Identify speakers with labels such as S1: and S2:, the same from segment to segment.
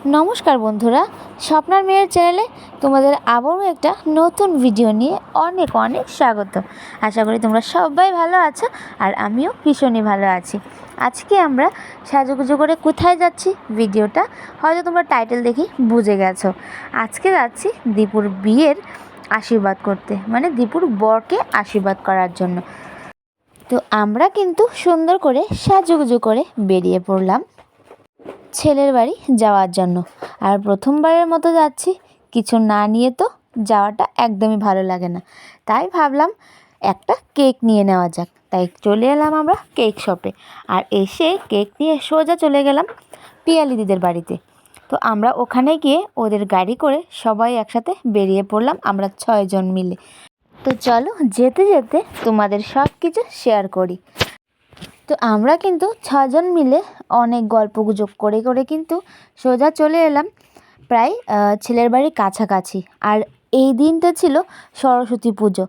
S1: নমস্কার বন্ধুরা, স্বপ্নার মেয়ের চ্যানেলে তোমাদের আবারও একটা নতুন ভিডিও নিয়ে অনেক অনেক স্বাগত। আশা করি তোমরা সবাই ভালো আছো আর আমিও ভীষণই ভালো আছি। আজকে আমরা সাজুগুজু করে কোথায় যাচ্ছি ভিডিওটা হয়তো তোমরা টাইটেল দেখেই বুঝে গেছো। আজকে যাচ্ছি দীপুর বিয়ের আশীর্বাদ করতে, মানে দীপুর বরকে আশীর্বাদ করার জন্য। তো আমরা কিন্তু সুন্দর করে সাজুগুজু করে বেরিয়ে পড়লাম ছেলের বাড়ি যাওয়ার জন্য। আর প্রথমবারের মতো যাচ্ছি, কিছু না নিয়ে তো যাওয়াটা একদমই ভালো লাগে না। তাই ভাবলাম একটা কেক নিয়ে নেওয়া যাক, তাই চলে এলাম আমরা কেক শপে। আর এসে কেক নিয়ে সোজা চলে গেলাম পিয়ালি দিদির বাড়িতে। তো আমরা ওখানে গিয়ে ওদের গাড়ি করে সবাই একসাথে বেরিয়ে পড়লাম, আমরা 6 জন মিলে। তো চলো যেতে যেতে তোমাদের সব কিছু শেয়ার করি। তো আমরা কিন্তু 6 জন মিলে অনেক গল্পগুজব করে করে কিন্তু সোজা চলে এলাম প্রায় ছেলের বাড়ির কাছাকাছি। আর এই দিনটা ছিল সরস্বতী পুজো।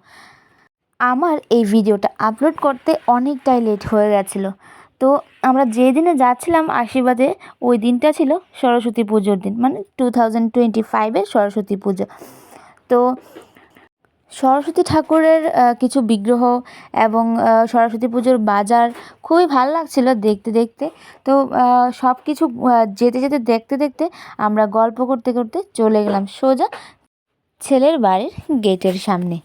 S1: আমার এই ভিডিওটা আপলোড করতে অনেকটাই লেট হয়ে গেছিলো। তো আমরা যে দিনে যাচ্ছিলাম আশীর্বাদে, ওই দিনটা ছিল সরস্বতী পুজোর দিন, মানে 2025-এর সরস্বতী পুজো। তো সরস্বতী ঠাকুরের কিছু বিগ্রহ এবং সরস্বতী পুজোর বাজার খুবই ভালো লাগছিল দেখতে দেখতে। তো সব কিছু যেতে যেতে দেখতে দেখতে আমরা গল্প করতে করতে চলে গেলাম সোজা ছেলের বাড়ির গেটের সামনে।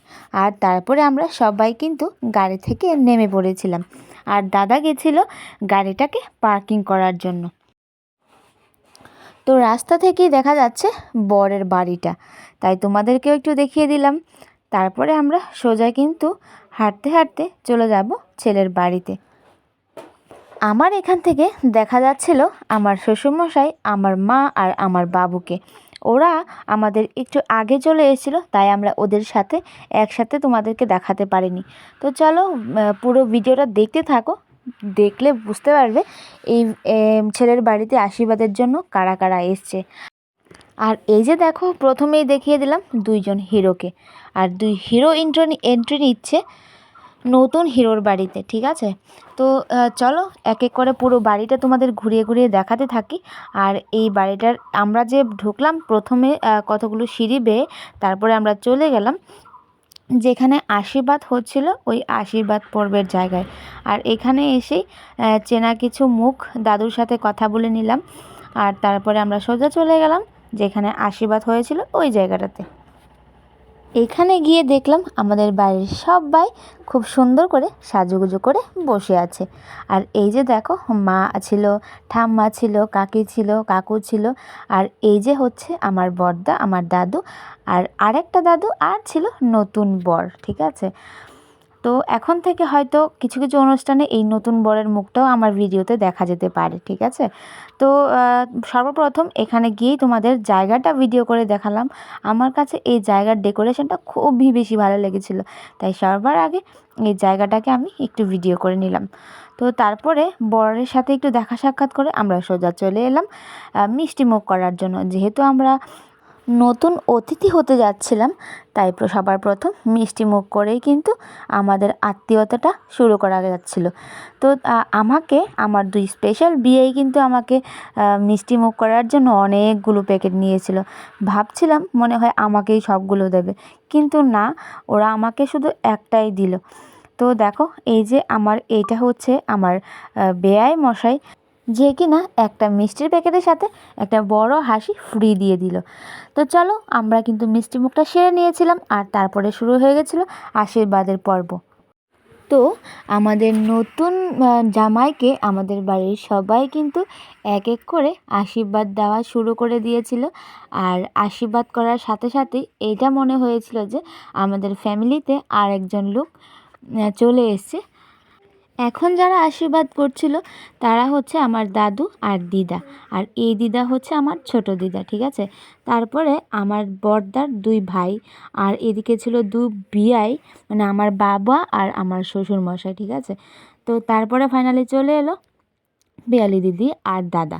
S1: আর তারপরে আমরা সবাই কিন্তু গাড়ি থেকে নেমে পড়েছিলাম, আর দাদা গেছিলো গাড়িটাকে পার্কিং করার জন্য। তো রাস্তা থেকেই দেখা যাচ্ছে বরের বাড়িটা, তাই তোমাদেরকেও একটু দেখিয়ে দিলাম। তারপরে আমরা সোজা কিন্তু হাঁটতে হাঁটতে চলে যাব ছেলের বাড়িতে। আমার এখান থেকে দেখা যাচ্ছিল আমার শ্বশুরমশাই, আমার মা আর আমার বাবুকে। ওরা আমাদের একটু আগে চলে এসেছিলো, তাই আমরা ওদের সাথে একসাথে তোমাদেরকে দেখাতে পারিনি। তো চলো পুরো ভিডিওটা দেখতে থাকো, দেখলে বুঝতে পারবে এই ছেলের বাড়িতে আশীর্বাদের জন্য কারা কারা এসছে। আর এই যে দেখো, প্রথমেই দেখিয়ে দিলাম 2 জন হিরোকে, আর 2 হিরো এন্ট্রি নিচ্ছে নতুন হিরোর বাড়িতে, ঠিক আছে। তো চলো এক এক করে পুরো বাড়িটা তোমাদের ঘুরিয়ে ঘুরিয়ে দেখাতে থাকি। আর এই বাড়িটার আমরা যে ঢুকলাম প্রথমে কতগুলো সিঁড়ি বেয়ে, তারপরে আমরা চলে গেলাম যেখানে আশীর্বাদ হচ্ছিল ওই আশীর্বাদ পর্বের জায়গায়। আর এখানে এসেই চেনা কিছু মুখ দাদুর সাথে কথা বলে নিলাম। আর তারপরে আমরা সোজা চলে গেলাম যেখানে আশীর্বাদ হয়েছিল ওই জায়গাটাতে। এখানে গিয়ে দেখলাম আমাদের বাড়ির সবাই খুব সুন্দর করে সাজুগুজু করে বসে আছে। আর এই যে দেখো, মা ছিল, ঠাম্মা ছিল, কাকি ছিল, কাকু ছিল, আর এই যে হচ্ছে আমার বড়দা, আমার দাদু, আর আরেকটা দাদু, আর ছিল নতুন বর, ঠিক আছে। তো এখন থেকে হয়তো কিছু কিছু অনুষ্ঠানে এই নতুন বরের মুখটাও আমার ভিডিওতে দেখা যেতে পারে, ঠিক আছে। তো সর্বপ্রথম এখানে গিয়েই তোমাদের জায়গাটা ভিডিও করে দেখালাম। আমার কাছে এই জায়গার ডেকোরেশনটা খুবই বেশি ভালো লেগেছিলো, তাই সবার আগে এই জায়গাটাকে আমি একটু ভিডিও করে নিলাম। তো তারপরে বরের সাথে একটু দেখা সাক্ষাৎ করে আমরা সোজা চলে এলাম মিষ্টিমুখ করার জন্য। যেহেতু আমরা নতুন অতিথি হতে যাচ্ছিলাম, তাই সবার প্রথম মিষ্টিমুখ করেই কিন্তু আমাদের আত্মীয়তাটা শুরু করা যাচ্ছিল। তো আমাকে আমার 2 স্পেশাল বিয়েই কিন্তু আমাকে মিষ্টিমুখ করার জন্য অনেকগুলো প্যাকেট নিয়েছিল। ভাবছিলাম মনে হয় আমাকেই সবগুলো দেবে, কিন্তু না, ওরা আমাকে শুধু একটাই দিল। তো দেখো, এই যে এইটা হচ্ছে আমার বেয়াই মশাই, যে কিনা একটা মিষ্টির প্যাকেটের সাথে একটা বড় হাসি ফ্রি দিয়ে দিল। তো চলো, আমরা কিন্তু মিষ্টি মুখটা সেরে নিয়েছিলাম, আর তারপরে শুরু হয়ে গেছিলো আশীর্বাদের পর্ব। তো আমাদের নতুন জামাইকে আমাদের বাড়ির সবাই কিন্তু এক এক করে আশীর্বাদ দেওয়া শুরু করে দিয়েছিল। আর আশীর্বাদ করার সাথে সাথেই এইটা মনে হয়েছিল যে আমাদের ফ্যামিলিতে আর একজন লোক চলে এসছে। এখন যারা আশীর্বাদ করছিল তারা হচ্ছে আমার দাদু আর দিদা, আর এই দিদা হচ্ছে আমার ছোট দিদা, ঠিক আছে। তারপরে আমার বড়দার 2 ভাই, আর এদিকে ছিল 2 বিয়াই, মানে আমার বাবা আর আমার শ্বশুর মশাই, ঠিক আছে। তো তারপরে ফাইনালি চলে এলো পিয়ালি দিদি আর দাদা।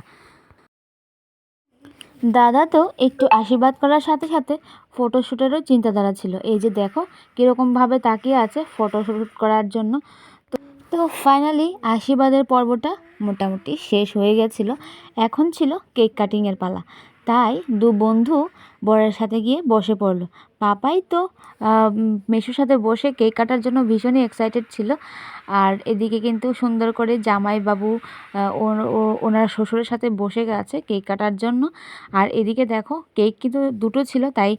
S1: দাদা তো একটু আশীর্বাদ করার সাথে সাথে ফটোশ্যুটেরও চিন্তাধারা ছিল। এই যে দেখো কীরকমভাবে তাকিয়ে আছে ফটোশ্যুট করার জন্য। তো ফাইনালি আশীর্বাদের পর্বটা মোটামুটি শেষ হয়ে গেছিলো। এখন ছিল কেক কাটিংয়ের পালা। তাই দু বন্ধু বরের সাথে গিয়ে বসে পড়লো। পাপাই তো মেসোর সাথে বসে কেক কাটার জন্য ভীষণই এক্সাইটেড ছিল। আর এদিকে কিন্তু সুন্দর করে জামাইবাবু ওনার শ্বশুরের সাথে বসে গেছে কেক কাটার জন্য। আর এদিকে দেখো কেক কিন্তু দুটো ছিল, তাই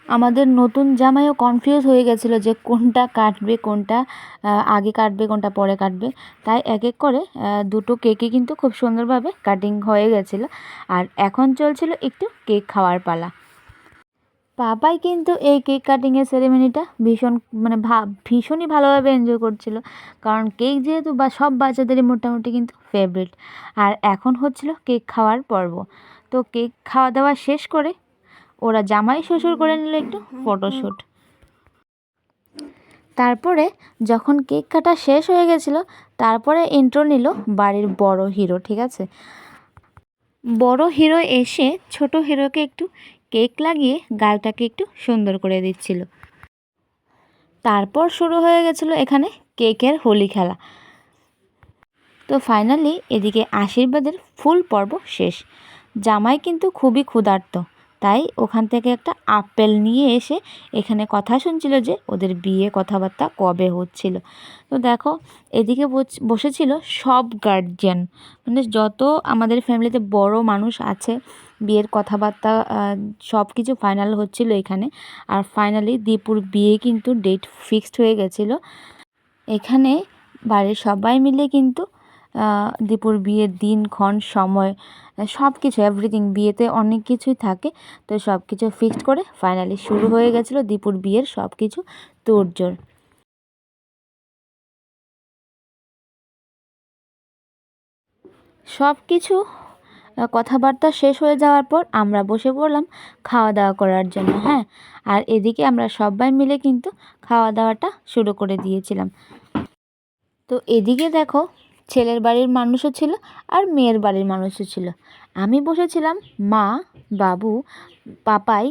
S1: আমাদের নতুন জামাইও কনফিউজ হয়ে গেছিলো যে কোনটা কাটবে, কোনটা আগে কাটবে, কোনটা পরে কাটবে। তাই এক এক করে দুটো কেকই কিন্তু খুব সুন্দরভাবে কাটিং হয়ে গেছিলো। আর এখন চলছিল একটু কেক খাওয়ার পালা। পাপাই কিন্তু এই কেক কাটিংয়ের সেরেমনিটা ভীষণই ভালোভাবে এনজয় করছিল, কারণ কেক যেহেতু সব বাচ্চাদেরই মোটামুটি কিন্তু ফেভারিট। আর এখন হচ্ছিল কেক খাওয়ার পর্ব। তো কেক খাওয়া দাওয়া শেষ করে ওরা জামাই শ্বশুর করে নিল একটু ফটোশ্যুট। তারপরে যখন কেক কাটা শেষ হয়ে গেছিলো, তারপরে ইন্ট্রো নিল বাড়ির বড় হিরো। ঠিক আছে, বড় হিরো এসে ছোট হিরোকে একটু কেক লাগিয়ে গালটাকে একটু সুন্দর করে দিচ্ছিল। তারপর শুরু হয়ে গেছিলো এখানে কেকের হোলি খেলা। তো ফাইনালি এদিকে আশীর্বাদের ফুল পর্ব শেষ। জামাই কিন্তু খুবই ক্ষুধার্ত, তাই ওখান থেকে একটা আপেল নিয়ে এসে এখানে কথা শুনছিল যে ওদের বিয়ে কথাবার্তা কবে হচ্ছিল। তো দেখো এদিকে বসেছিল সব গার্জিয়ান, মানে যত আমাদের ফ্যামিলিতে বড় মানুষ আছে, বিয়ের কথাবার্তা সব কিছু ফাইনাল হচ্ছিল এখানে। আর ফাইনালি দীপুর বিয়ে কিন্তু ডেট ফিক্সড হয়ে গেছিলো। এখানে বাড়ির সবাই মিলে কিন্তু দীপুর বিয়ের দিনক্ষণ সময় সব কিছু এভরিথিং, বিয়েতে অনেক কিছুই থাকে, তো সব কিছু ফিক্সড করে ফাইনালি শুরু হয়ে গেছিলো দীপুর বিয়ের সব কিছু তোড়জোড়। সব কিছু কথাবার্তা শেষ হয়ে যাওয়ার পর আমরা বসে পড়লাম খাওয়া দাওয়া করার জন্য। হ্যাঁ, আর এদিকে আমরা সবাই মিলে কিন্তু খাওয়া দাওয়াটা শুরু করে দিয়েছিলাম। তো এদিকে দেখো ছেলের বাড়ির মানুষও ছিল আর মেয়ের বাড়ির মানুষও ছিল। আমি বসেছিলাম মা, বাবু, পাপাই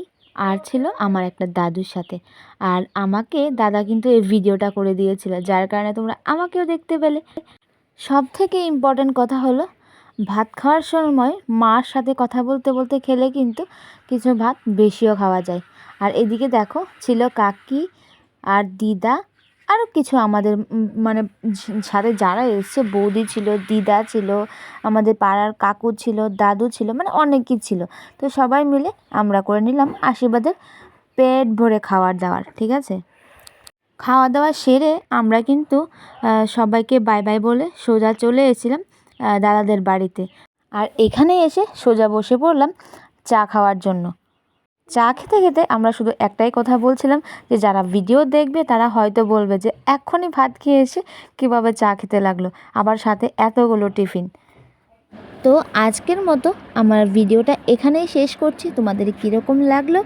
S1: আর ছিল আমার একটা দাদুর সাথে। আর আমাকে দাদা কিন্তু এই ভিডিওটা করে দিয়েছিল, যার কারণে তোমরা আমাকেও দেখতে পেলে। সব থেকে ইম্পর্ট্যান্ট কথা হলো ভাত খাওয়ার সময় মার সাথে কথা বলতে বলতে খেলে কিন্তু কিছু ভাত বেশিও খাওয়া যায়। আর এদিকে দেখো ছিল কাকি আর দিদা, আরও কিছু আমাদের সাথে যারা এসছে, বৌদি ছিল, দিদা ছিল, আমাদের পাড়ার কাকু ছিল, দাদু ছিল, মানে অনেকই ছিল। তো সবাই মিলে আমরা করে নিলাম আশীর্বাদের পেট ভরে খাওয়ার দাওয়ার। ঠিক আছে, খাওয়া দাওয়া সেরে আমরা কিন্তু সবাইকে বাই বাই বলে সোজা চলে এসেছিলাম দাদাদের বাড়িতে। আর এখানে এসে সোজা বসে পড়লাম চা খাওয়ার জন্য। চা খেতে খেতে আমরা শুধু একটাই কথা বলছিলাম যে যারা ভিডিও দেখবে তারা হয়তো বলবে যে এক্ষুনি ভাত খেয়ে এসে কীভাবে চা খেতে লাগলো, আবার সাথে এতগুলো টিফিন। তো আজকের মতো আমার ভিডিওটা এখানেই শেষ করছি। তোমাদের কীরকম লাগলো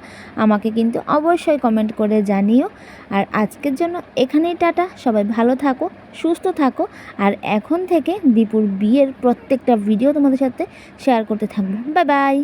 S1: আমাকে কিন্তু অবশ্যই কমেন্ট করে জানিও। আর আজকের জন্য এখানেই টাটা, সবাই ভালো থাকো, সুস্থ থাকো। আর এখন থেকে দীপুর বিয়ের প্রত্যেকটা ভিডিও তোমাদের সাথে শেয়ার করতে থাকবো। Bye bye.